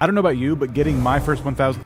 I don't know about you, but getting my first 1,000...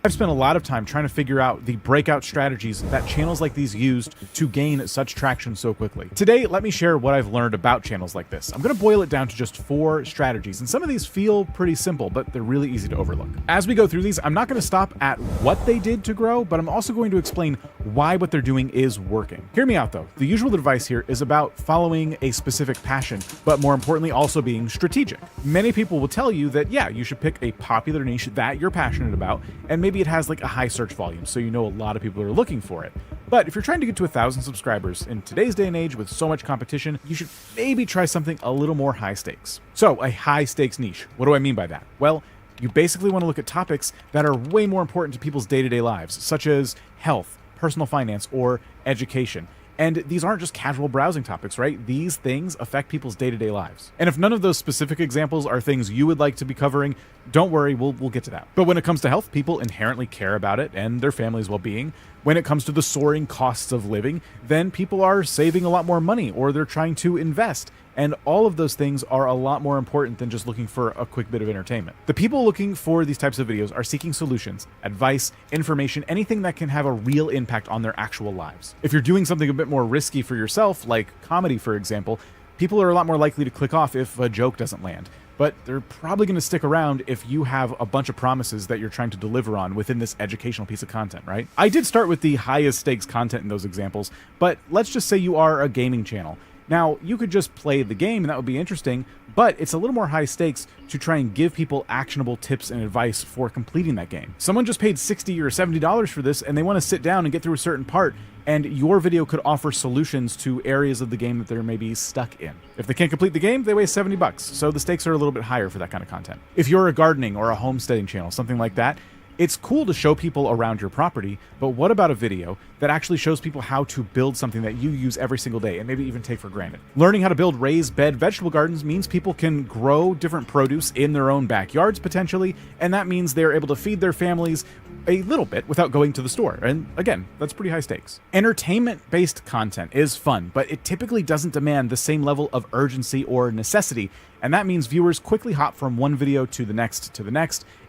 I've spent a lot of time trying to figure out the breakout strategies that channels like these used to gain such traction so quickly. Today, let me share what I've learned about channels like this. I'm going to boil it down to just 4 strategies, and some of these feel pretty simple, but they're really easy to overlook. As we go through these, I'm not going to stop at what they did to grow, but I'm also going to explain why what they're doing is working. Hear me out though. The usual advice here is about following a specific passion, but more importantly, also being strategic. Many people will tell you that, yeah, you should pick a popular niche that you're passionate about, and maybe it has like a high search volume, so you know a lot of people are looking for it. But if you're trying to get to 1,000 subscribers in today's day and age with so much competition, you should maybe try something a little more high stakes. So a high stakes niche, what do I mean by that? Well, you basically want to look at topics that are way more important to people's day-to-day lives, such as health, personal finance, or education. And these aren't just casual browsing topics, right? These things affect people's day-to-day lives. And if none of those specific examples are things you would like to be covering, don't worry, we'll get to that. But when it comes to health, people inherently care about it and their family's well-being. When it comes to the soaring costs of living, then people are saving a lot more money or they're trying to invest. And all of those things are a lot more important than just looking for a quick bit of entertainment. The people looking for these types of videos are seeking solutions, advice, information, anything that can have a real impact on their actual lives. If you're doing something a bit more risky for yourself, like comedy, for example, people are a lot more likely to click off if a joke doesn't land. But they're probably going to stick around if you have a bunch of promises that you're trying to deliver on within this educational piece of content, right? I did start with the highest stakes content in those examples, but let's just say you are a gaming channel. Now, you could just play the game and that would be interesting, but it's a little more high stakes to try and give people actionable tips and advice for completing that game. Someone just paid $60 or $70 for this and they want to sit down and get through a certain part, and your video could offer solutions to areas of the game that they're maybe stuck in. If they can't complete the game, they waste $70, so the stakes are a little bit higher for that kind of content. If you're a gardening or a homesteading channel, something like that, it's cool to show people around your property, but what about a video that actually shows people how to build something that you use every single day and maybe even take for granted? Learning how to build raised bed vegetable gardens means people can grow different produce in their own backyards potentially, and that means they're able to feed their families a little bit without going to the store. And again, that's pretty high stakes. Entertainment-based content is fun, but it typically doesn't demand the same level of urgency or necessity, and that means viewers quickly hop from one video to the next,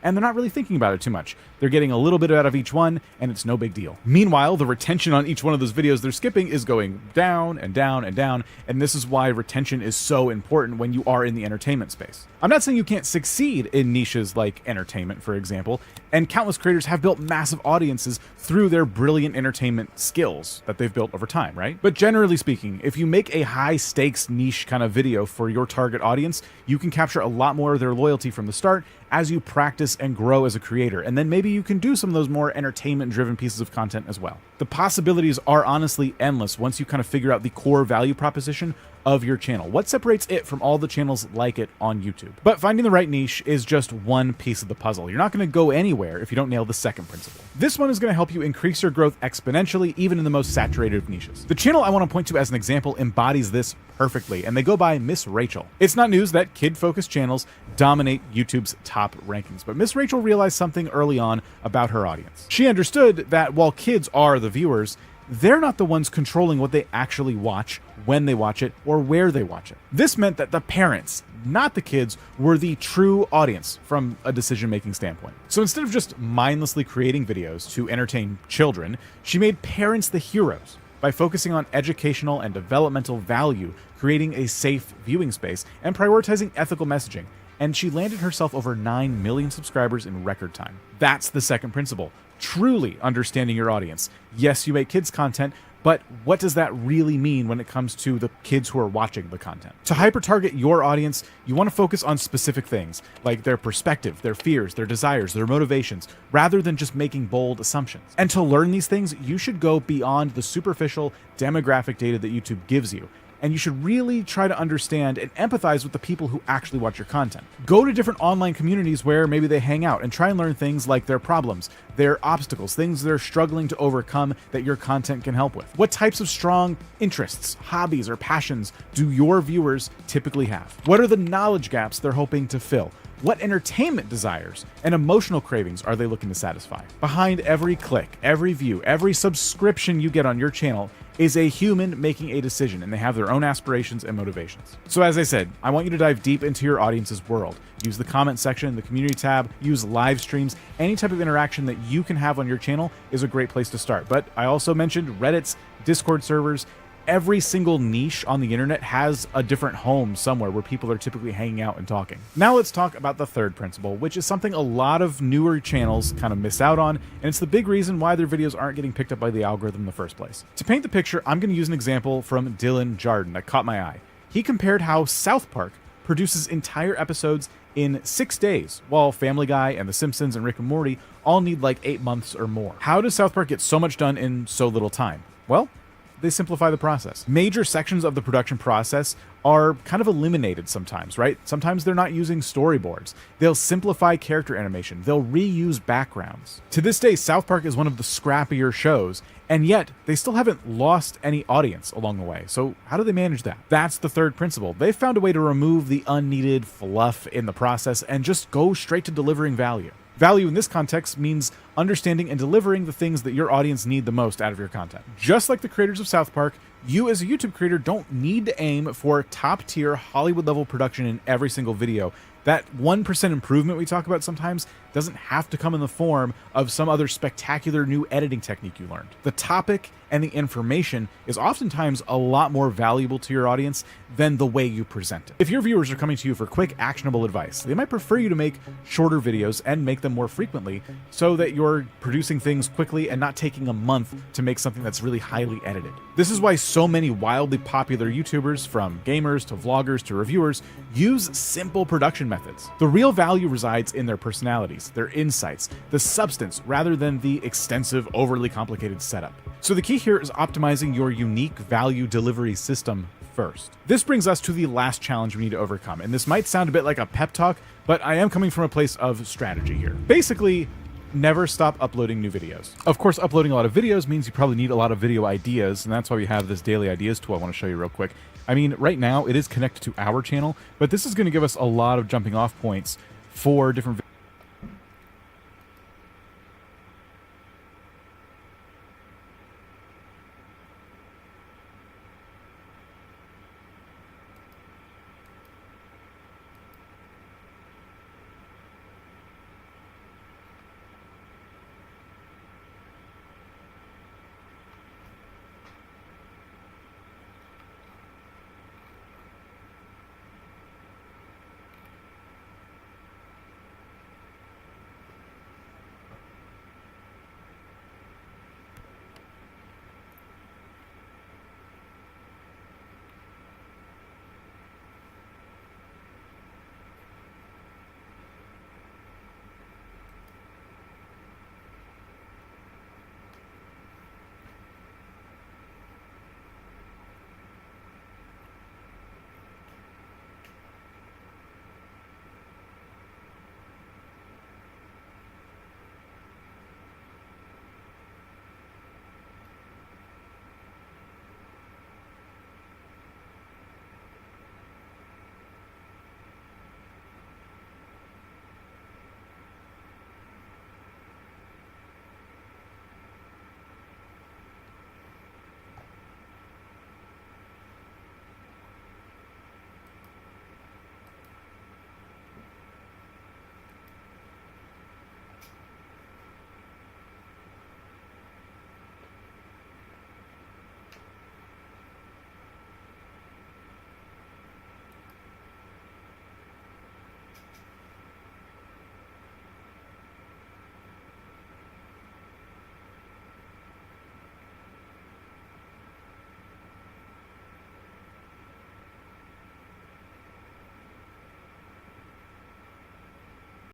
and they're not really thinking about it too much. They're getting a little bit out of each one, and it's no big deal. Meanwhile, the retention on each one of those videos they're skipping is going down and down and down, and this is why retention is so important when you are in the entertainment space. I'm not saying you can't succeed in niches like entertainment, for example, and countless creators have built massive audiences through their brilliant entertainment skills that they've built over time, right? But generally speaking, if you make a high stakes niche kind of video for your target audience, you can capture a lot more of their loyalty from the start as you practice and grow as a creator, and then maybe you can do some of those more entertainment driven pieces of content as well. The possibilities are honestly endless once you kind of figure out the core value proposition of your channel. What separates it from all the channels like it on YouTube? But finding the right niche is just one piece of the puzzle. You're not going to go anywhere if you don't nail the second principle. This one is going to help you increase your growth exponentially, even in the most saturated of niches. The channel I want to point to as an example embodies this perfectly, and they go by Miss Rachel. It's not news that kid-focused channels dominate YouTube's top rankings, but Miss Rachel realized something early on about her audience. She understood that while kids are the viewers, they're not the ones controlling what they actually watch, when they watch it, or where they watch it. This meant that the parents, not the kids, were the true audience from a decision-making standpoint. So instead of just mindlessly creating videos to entertain children, she made parents the heroes by focusing on educational and developmental value, creating a safe viewing space, and prioritizing ethical messaging. And she landed herself over 9 million subscribers in record time. That's the second principle. Truly understanding your audience. Yes, you make kids content, but what does that really mean when it comes to the kids who are watching the content? To hyper-target your audience, you want to focus on specific things, like their perspective, their fears, their desires, their motivations, rather than just making bold assumptions. And to learn these things, you should go beyond the superficial demographic data that YouTube gives you and you should really try to understand and empathize with the people who actually watch your content. Go to different online communities where maybe they hang out and try and learn things like their problems, their obstacles, things they're struggling to overcome that your content can help with. What types of strong interests, hobbies, or passions do your viewers typically have? What are the knowledge gaps they're hoping to fill? What entertainment desires and emotional cravings are they looking to satisfy? Behind every click, every view, every subscription you get on your channel is a human making a decision, and they have their own aspirations and motivations. So as I said, I want you to dive deep into your audience's world. Use the comment section, the community tab, use live streams. Any type of interaction that you can have on your channel is a great place to start. But I also mentioned Reddits, Discord servers. Every single niche on the internet has a different home somewhere where people are typically hanging out and talking. Now let's talk about the third principle, which is something a lot of newer channels kind of miss out on, and it's the big reason why their videos aren't getting picked up by the algorithm in the first place. To paint the picture, I'm going to use an example from Dylan Jardin that caught my eye. He compared how South Park produces entire episodes in 6 days, while Family Guy and The Simpsons and Rick and Morty all need like 8 months or more. How does South Park get so much done in so little time? Well, they simplify the process. Major sections of the production process are kind of eliminated sometimes, right? Sometimes they're not using storyboards. They'll simplify character animation. They'll reuse backgrounds. To this day, South Park is one of the scrappier shows, and yet they still haven't lost any audience along the way. So how do they manage that? That's the third principle. They've found a way to remove the unneeded fluff in the process and just go straight to delivering value. Value in this context means understanding and delivering the things that your audience need the most out of your content. Just like the creators of South Park, you as a YouTube creator don't need to aim for top-tier Hollywood-level production in every single video. That 1% improvement we talk about sometimes doesn't have to come in the form of some other spectacular new editing technique you learned. The topic and the information is oftentimes a lot more valuable to your audience than the way you present it. If your viewers are coming to you for quick, actionable advice, they might prefer you to make shorter videos and make them more frequently so that you're producing things quickly and not taking a month to make something that's really highly edited. This is why so many wildly popular YouTubers, from gamers to vloggers to reviewers, use simple production methods. The real value resides in their personalities, their insights, the substance, rather than the extensive, overly complicated setup. So the key here is optimizing your unique value delivery system first. This brings us to the last challenge we need to overcome, and this might sound a bit like a pep talk, but I am coming from a place of strategy here. Basically, never stop uploading new videos. Of course, uploading a lot of videos means you probably need a lot of video ideas, and that's why we have this daily ideas tool I want to show you real quick. I mean, right now it is connected to our channel, but this is going to give us a lot of jumping off points for different